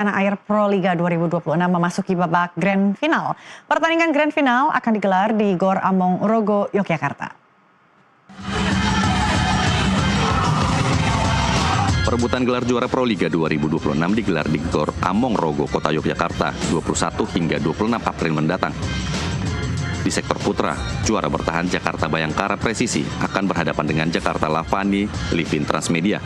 Tanah Air Pro Liga 2026 memasuki babak grand final. Pertandingan grand final akan digelar di Gor Among Rogo, Yogyakarta. Perebutan gelar juara Pro Liga 2026 digelar di Gor Among Rogo, Kota Yogyakarta, 21 hingga 26 April mendatang. Di sektor putra, juara bertahan Jakarta Bayangkara Presisi akan berhadapan dengan Jakarta Lavani Livin Transmedia.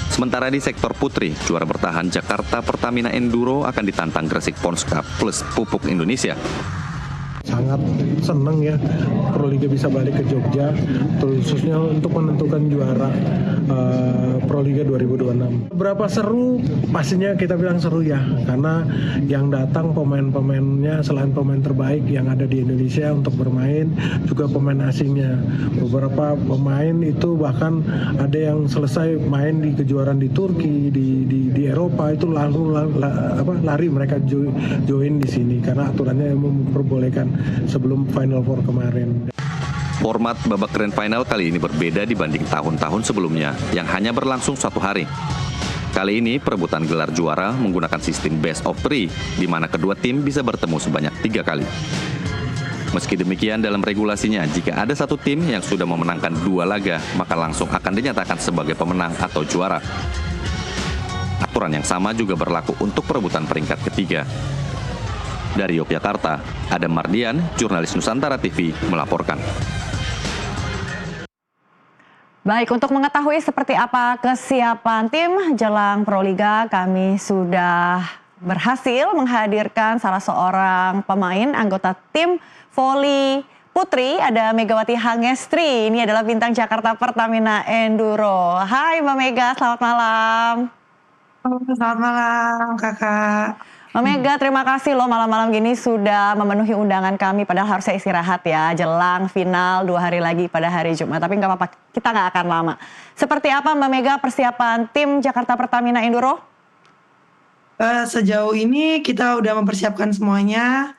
Sementara di sektor putri, juara bertahan Jakarta Pertamina Enduro akan ditantang Gresik Ponska plus Pupuk Indonesia. Sangat senang ya Pro Liga bisa balik ke Jogja, khususnya untuk menentukan juara Pro Liga 2026. Berapa seru? Pastinya kita bilang seru ya, karena yang datang pemain-pemainnya selain pemain terbaik yang ada di Indonesia untuk bermain, juga pemain asingnya. Beberapa pemain itu bahkan ada yang selesai main di kejuaraan di Turki, di Eropa itu lalu lari mereka join di sini karena aturannya memperbolehkan sebelum Final Four kemarin. Format babak grand final kali ini berbeda dibanding tahun-tahun sebelumnya yang hanya berlangsung 1 hari. Kali ini perebutan gelar juara menggunakan sistem best of 3, di mana kedua tim bisa bertemu sebanyak 3 kali. Meski demikian, dalam regulasinya, jika ada satu tim yang sudah memenangkan 2 laga, maka langsung akan dinyatakan sebagai pemenang atau juara. Aturan yang sama juga berlaku untuk perebutan peringkat ketiga. Dari Yogyakarta, Adam Mardian, jurnalis Nusantara TV, melaporkan. Baik, untuk mengetahui seperti apa kesiapan tim jelang Pro Liga, kami sudah berhasil menghadirkan salah seorang pemain anggota tim voli putri, ada Megawati Hangestri. Ini adalah bintang Jakarta Pertamina Enduro. Hai Mbak Mega, selamat malam. Selamat malam kakak. Mbak Mega, terima kasih loh malam-malam gini sudah memenuhi undangan kami, padahal harusnya istirahat ya, jelang final 2 hari lagi pada hari Jumat, tapi nggak apa-apa, kita nggak akan lama. Seperti apa Mbak Mega persiapan tim Jakarta Pertamina Enduro? Sejauh ini kita udah mempersiapkan semuanya,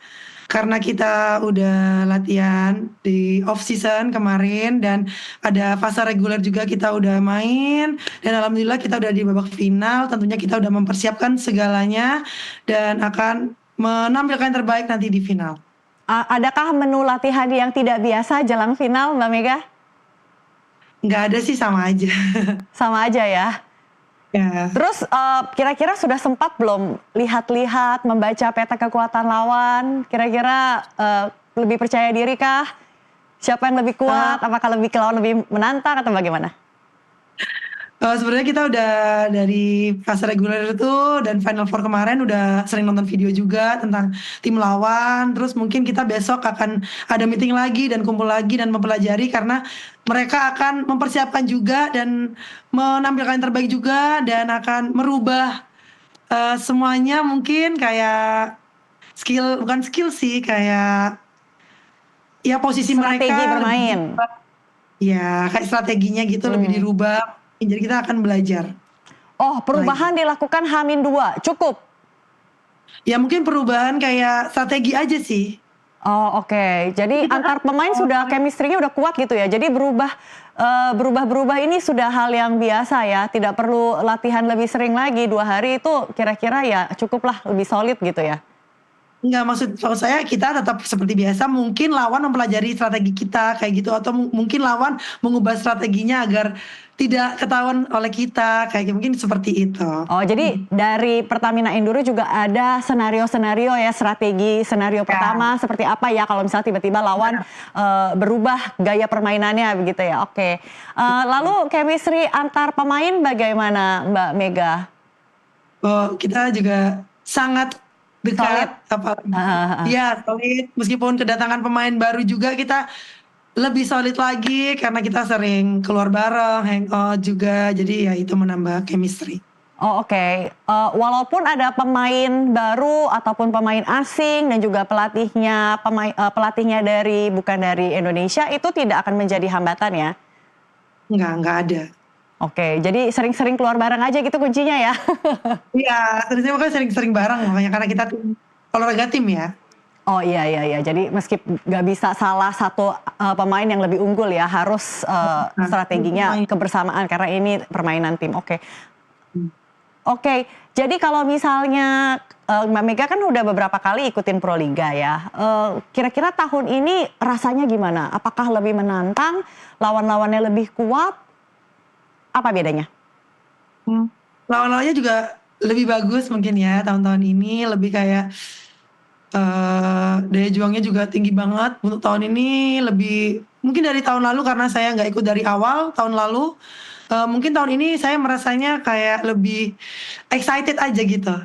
karena kita udah latihan di off season kemarin dan ada fase reguler juga kita udah main, dan alhamdulillah kita udah di babak final. Tentunya kita udah mempersiapkan segalanya dan akan menampilkan yang terbaik nanti di final. Adakah menu latihan yang tidak biasa jelang final Mbak Mega? Nggak ada sih, sama aja. Sama aja ya? Ya. Terus kira-kira sudah sempat belum lihat-lihat, membaca peta kekuatan lawan? Kira-kira lebih percaya diri kah? Siapa yang lebih kuat? Apakah lebih ke lawan lebih menantang atau bagaimana? Sebenarnya kita udah dari fase reguler itu dan Final Four kemarin udah sering nonton video juga tentang tim lawan. Terus mungkin kita besok akan ada meeting lagi dan kumpul lagi dan mempelajari, karena mereka akan mempersiapkan juga dan menampilkan yang terbaik juga dan akan merubah semuanya, mungkin kayak skill, bukan skill sih, kayak ya posisi strategi mereka bermain. Ya kayak strateginya gitu lebih dirubah. Jadi kita akan belajar. Oh, perubahan dilakukan H-2, cukup? Ya mungkin perubahan kayak strategi aja sih. Oh oke, jadi antar pemain sudah chemistry-nya udah kuat gitu ya. Jadi berubah ini sudah hal yang biasa ya. Tidak perlu latihan lebih sering lagi, 2 hari itu kira-kira ya cukuplah, lebih solid gitu ya. Enggak, maksud saya kita tetap seperti biasa. Mungkin lawan mempelajari strategi kita kayak gitu, atau mungkin lawan mengubah strateginya agar tidak ketahuan oleh kita, kayak mungkin seperti itu. Oh, jadi dari Pertamina Enduro juga ada senario-senario ya, strategi senario pertama seperti apa ya kalau misalnya tiba-tiba lawan berubah gaya permainannya begitu ya. Oke. Lalu chemistry antar pemain bagaimana Mbak Mega? Oh, kita juga sangat dekat, ya solid. Meskipun kedatangan pemain baru juga kita lebih solid lagi karena kita sering keluar bareng, hangout juga, jadi ya itu menambah chemistry. Oh oke. Walaupun ada pemain baru ataupun pemain asing dan juga pelatihnya bukan dari Indonesia, itu tidak akan menjadi hambatan ya? Enggak ada. Oke, jadi sering-sering keluar bareng aja gitu kuncinya ya? Iya, sering-sering bareng makanya, karena kita olahraga tim ya. Oh iya, jadi meski nggak bisa salah satu pemain yang lebih unggul ya, harus strateginya kebersamaan karena ini permainan tim. Oke. Oke, jadi kalau misalnya Mbak Mega kan udah beberapa kali ikutin Proliga ya. Kira-kira tahun ini rasanya gimana? Apakah lebih menantang, lawan-lawannya lebih kuat? Apa bedanya? Lawan-lawannya juga lebih bagus mungkin ya tahun-tahun ini, lebih kayak daya juangnya juga tinggi banget untuk tahun ini, lebih mungkin dari tahun lalu karena saya nggak ikut dari awal tahun lalu. Mungkin tahun ini saya merasanya kayak lebih excited aja gitu.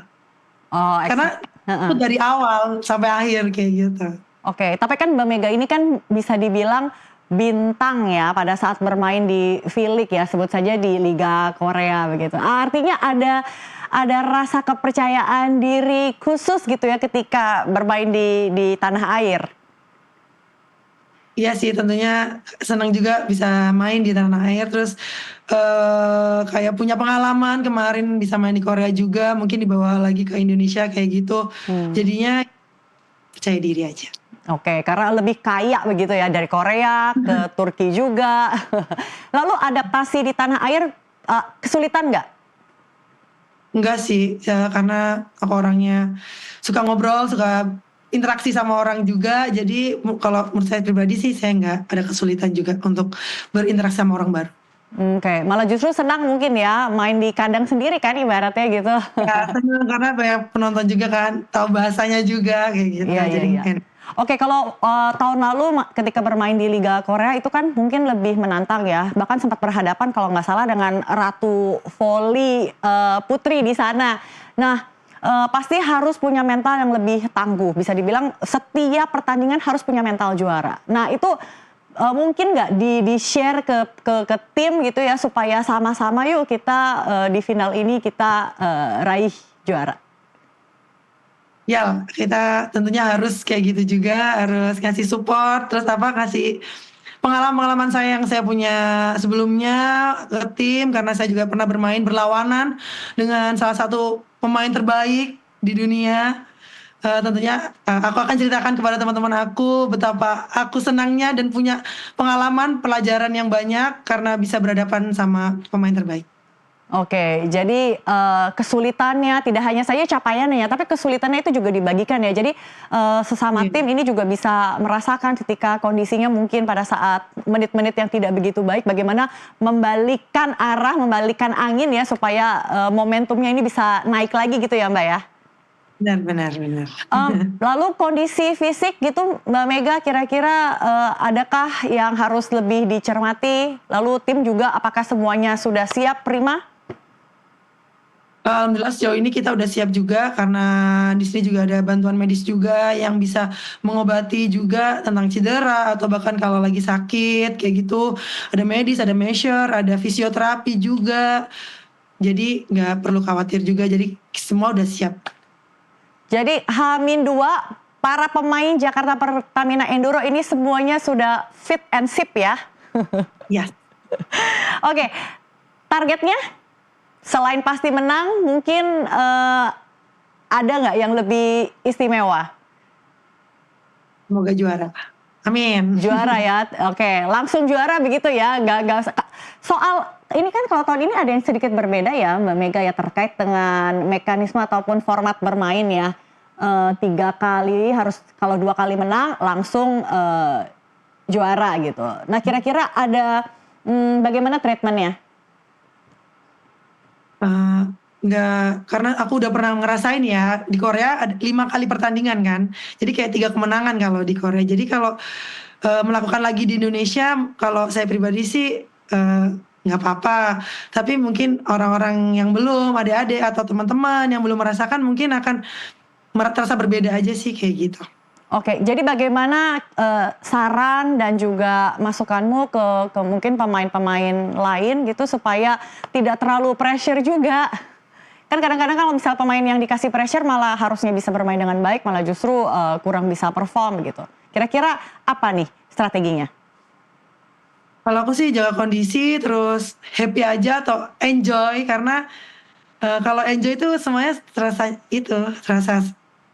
Oh, Karena ikut dari awal sampai akhir kayak gitu. Oke, tapi kan Mbak Mega ini kan bisa dibilang bintang ya pada saat bermain di V-League ya, sebut saja di Liga Korea begitu. Artinya ada rasa kepercayaan diri khusus gitu ya ketika bermain di tanah air. Iya sih, tentunya senang juga bisa main di tanah air, terus kayak punya pengalaman kemarin bisa main di Korea juga, mungkin dibawa lagi ke Indonesia kayak gitu. Jadinya percaya diri aja. Oke, karena lebih kaya begitu ya dari Korea ke Turki juga. Lalu adaptasi di tanah air kesulitan nggak? Enggak sih, ya, karena aku orangnya suka ngobrol, suka interaksi sama orang juga. Jadi kalau menurut saya pribadi sih saya nggak ada kesulitan juga untuk berinteraksi sama orang baru. Oke, malah justru senang mungkin ya main di kandang sendiri kan ibaratnya gitu. Ya, senang karena banyak penonton juga kan, tahu bahasanya juga kayak gitu. Iya, iya, Jadi iya. Oke, kalau tahun lalu ketika bermain di Liga Korea itu kan mungkin lebih menantang ya. Bahkan sempat berhadapan kalau nggak salah dengan Ratu Voli Putri di sana. Nah, pasti harus punya mental yang lebih tangguh. Bisa dibilang setiap pertandingan harus punya mental juara. Nah, itu mungkin nggak di-share ke tim gitu ya supaya sama-sama yuk kita di final ini kita raih juara. Ya, kita tentunya harus kayak gitu juga, harus ngasih support, terus ngasih pengalaman-pengalaman saya yang saya punya sebelumnya ke tim, karena saya juga pernah bermain berlawanan dengan salah satu pemain terbaik di dunia. Tentunya aku akan ceritakan kepada teman-teman aku betapa aku senangnya dan punya pengalaman pelajaran yang banyak karena bisa berhadapan sama pemain terbaik. Oke, jadi kesulitannya tidak hanya saja capaiannya ya, tapi kesulitannya itu juga dibagikan ya. Jadi sesama tim ini juga bisa merasakan ketika kondisinya mungkin pada saat menit-menit yang tidak begitu baik, bagaimana membalikkan arah, membalikkan angin ya supaya momentumnya ini bisa naik lagi gitu ya Mbak ya. Benar. Lalu kondisi fisik gitu Mbak Mega kira-kira adakah yang harus lebih dicermati? Lalu tim juga apakah semuanya sudah siap prima? Alhamdulillah sejauh ini kita udah siap juga karena di sini juga ada bantuan medis juga yang bisa mengobati juga tentang cedera atau bahkan kalau lagi sakit kayak gitu, ada medis, ada measure, ada fisioterapi juga. Jadi nggak perlu khawatir juga, jadi semua udah siap. Jadi H-2 para pemain Jakarta Pertamina Enduro ini semuanya sudah fit and sip ya. Yes. Oke, targetnya selain pasti menang, mungkin ada nggak yang lebih istimewa? Semoga juara. Amin. Juara ya, oke, langsung juara begitu ya. Soal ini kan kalau tahun ini ada yang sedikit berbeda ya Mbak Mega ya terkait dengan mekanisme ataupun format bermain ya. 3 kali harus, kalau 2 kali menang langsung juara gitu. Nah kira-kira ada bagaimana treatmentnya? Enggak, karena aku udah pernah ngerasain ya di Korea ada 5 kali pertandingan kan, jadi kayak 3 kemenangan kalau di Korea. Jadi kalau melakukan lagi di Indonesia, kalau saya pribadi sih nggak apa-apa. Tapi mungkin orang-orang yang belum, adik-adik atau teman-teman yang belum merasakan mungkin akan terasa berbeda aja sih kayak gitu. Oke, jadi bagaimana saran dan juga masukanmu ke mungkin pemain-pemain lain gitu supaya tidak terlalu pressure juga? Kan kadang-kadang kalau misal pemain yang dikasih pressure malah harusnya bisa bermain dengan baik, malah justru kurang bisa perform gitu. Kira-kira apa nih strateginya? Kalau aku sih jaga kondisi, terus happy aja atau enjoy, karena kalau enjoy itu semuanya terasa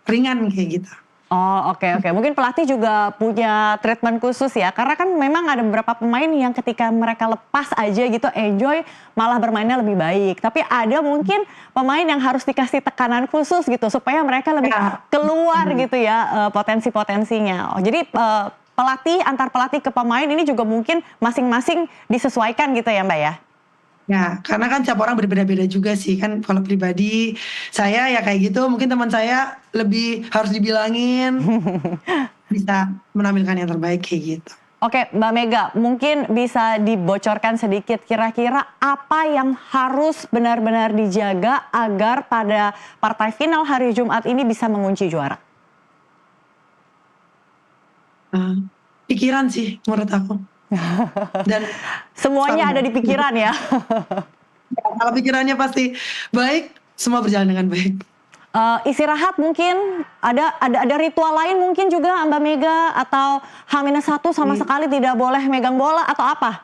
ringan kayak gitu. Oh, oke, oke. Mungkin pelatih juga punya treatment khusus ya, karena kan memang ada beberapa pemain yang ketika mereka lepas aja gitu, enjoy, malah bermainnya lebih baik. Tapi ada mungkin pemain yang harus dikasih tekanan khusus gitu, supaya mereka lebih Ya. keluar gitu ya, potensi-potensinya. Oh, jadi pelatih, antar pelatih ke pemain ini juga mungkin masing-masing disesuaikan gitu ya Mbak ya? Ya, karena kan tiap orang berbeda-beda juga sih kan. Kalau pribadi saya ya kayak gitu, mungkin teman saya lebih harus dibilangin bisa menampilkan yang terbaik kayak gitu. Oke, Mbak Mega, mungkin bisa dibocorkan sedikit kira-kira apa yang harus benar-benar dijaga agar pada partai final hari Jumat ini bisa mengunci juara? Pikiran sih menurut aku. Dan Semuanya ada stamina. di pikiran ya. Ya, kalau pikirannya pasti baik, semua berjalan dengan baik. Istirahat mungkin ada ritual lain mungkin juga Mbak Mega atau H-1 sama sekali tidak boleh megang bola atau apa?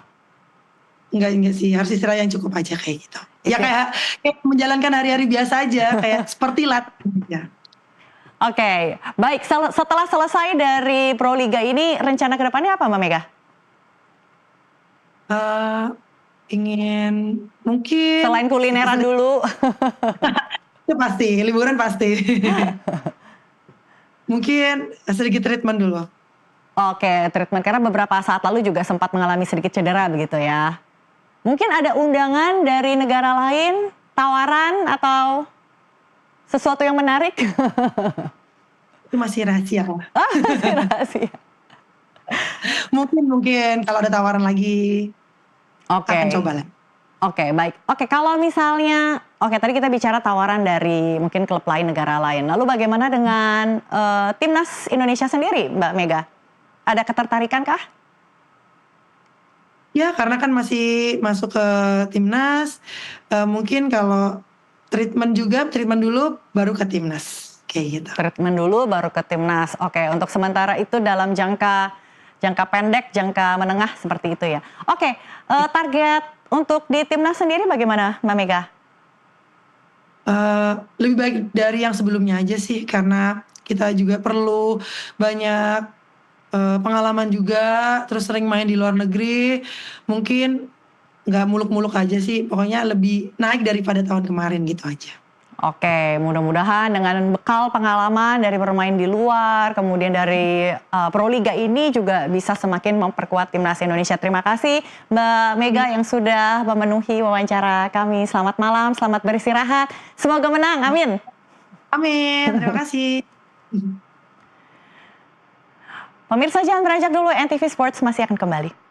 Enggak sih, harus istirahat yang cukup aja kayak gitu. Ya kayak menjalankan hari-hari biasa aja, kayak seperti latihan aja. Oke, baik. Setelah selesai dari Proliga ini, rencana ke depannya apa Mbak Mega? Ingin mungkin Selain kulineran dulu. itu pasti, liburan pasti. Mungkin sedikit treatment dulu. Oke, treatment karena beberapa saat lalu juga sempat mengalami sedikit cedera begitu ya. Mungkin ada undangan dari negara lain, tawaran atau sesuatu yang menarik? Itu masih rahasia. Ah, masih rahasia. Mungkin kalau ada tawaran lagi Oke. akan coba lah. Oke, baik. Oke, kalau misalnya, tadi kita bicara tawaran dari mungkin klub lain, negara lain. Lalu bagaimana dengan timnas Indonesia sendiri, Mbak Mega? Ada ketertarikan kah? Ya, karena kan masih masuk ke timnas, mungkin kalau treatment dulu baru ke timnas, kayak gitu. Treatment dulu baru ke timnas. Oke, untuk sementara itu dalam jangka pendek, jangka menengah seperti itu ya. Oke, target untuk di timnas sendiri bagaimana, Mbak Mega? Lebih baik dari yang sebelumnya aja sih, karena kita juga perlu banyak pengalaman juga, terus sering main di luar negeri, mungkin nggak muluk-muluk aja sih, pokoknya lebih naik daripada tahun kemarin gitu aja. Oke, mudah-mudahan dengan bekal pengalaman dari bermain di luar, kemudian dari Proliga ini juga bisa semakin memperkuat timnas Indonesia. Terima kasih Mbak Mega yang sudah memenuhi wawancara kami. Selamat malam, selamat beristirahat. Semoga menang, amin. Amin, terima kasih. Pemirsa jangan beranjak dulu, NTV Sports masih akan kembali.